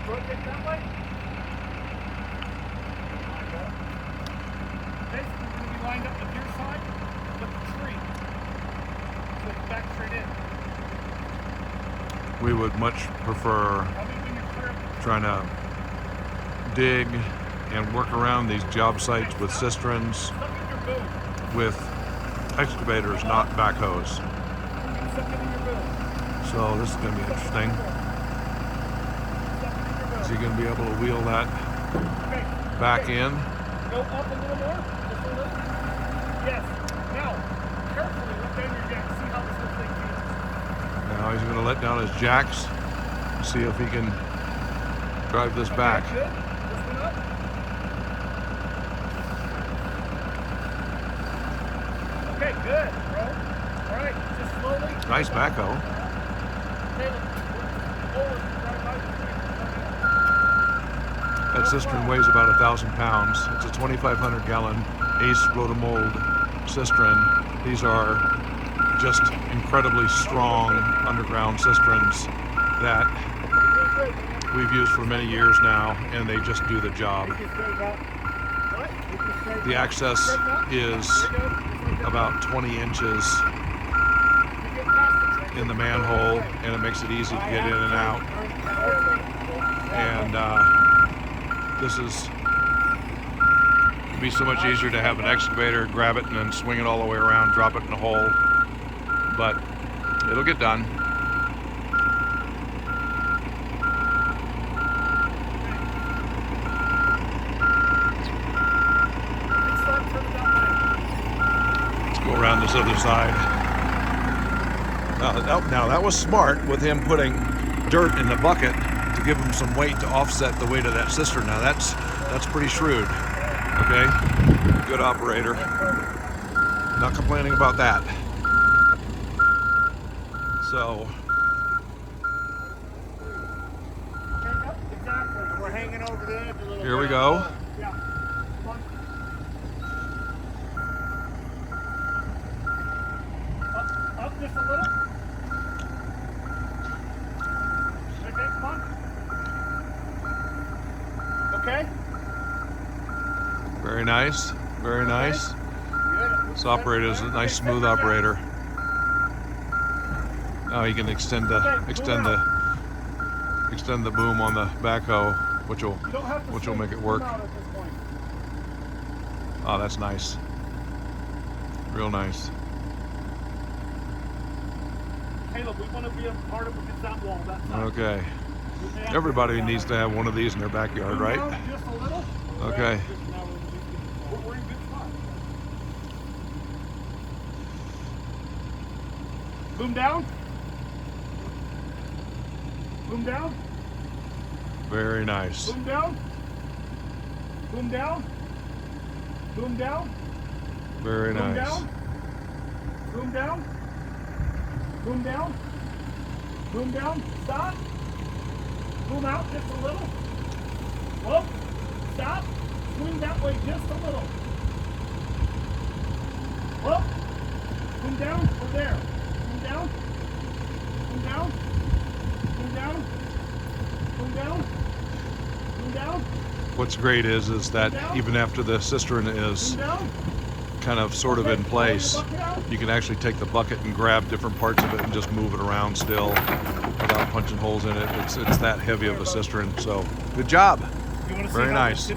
Rotate that way. Basically, it's going to be lined up to your side with the tree. So it's back straight in. We would much prefer trying to dig and work around these job sites with cisterns, with excavators, not backhoes. So this is going to be interesting. Is he going to be able to wheel that back in? Go up a little more. Just a little. Yes. Now, carefully let down your jack. See how this whole thing changes. Now he's going to let down his jacks, see if he can drive this back. Good. This one up. Okay, good, bro. All right, just slowly. Nice backhoe. That cistern weighs about 1,000 pounds. It's a 2,500 gallon Ace rotomold cistern. These are just incredibly strong underground cisterns that we've used for many years now, and they just do the job. The access is about 20 inches in the manhole, and it makes it easy to get in and out. And this is it'd be so much easier to have an excavator, grab it and then swing it all the way around, drop it in a hole, but it'll get done. Let's go around this other side. Now that was smart with him putting dirt in the bucket to give him some weight to offset the weight of that cistern. Now that's pretty shrewd. Okay, good operator. Not complaining about that. So Exactly. We're hanging over the edge a little bit. here we go. Yeah. Come on. Up just a little. Okay, come on. Okay. Very nice. Very nice. Good. This operator is a nice smooth operator. Now he can extend the boom on the backhoe, which will make it work. Oh, that's nice. Real nice. Caleb, we want to be a part of that wall. That side. Okay. Everybody needs to have one of these in their backyard, right? Just a little. Okay. We're in good spot. Boom down. Boom down. Very nice. Boom down. Boom down. Boom down. Very Boom nice. down. Boom down. Boom down. Boom down. Stop. Boom out just a little. Whoop. Stop. Swing that way just a little. Whoop. Boom down. We're there. Boom down. Boom down. Boom down. Boom down. Boom down. What's great is that even after the cistern is kind of sort of in place, you can actually take the bucket and grab different parts of it and just move it around still without punching holes in it. It's that heavy of a cistern. So good job. Very nice.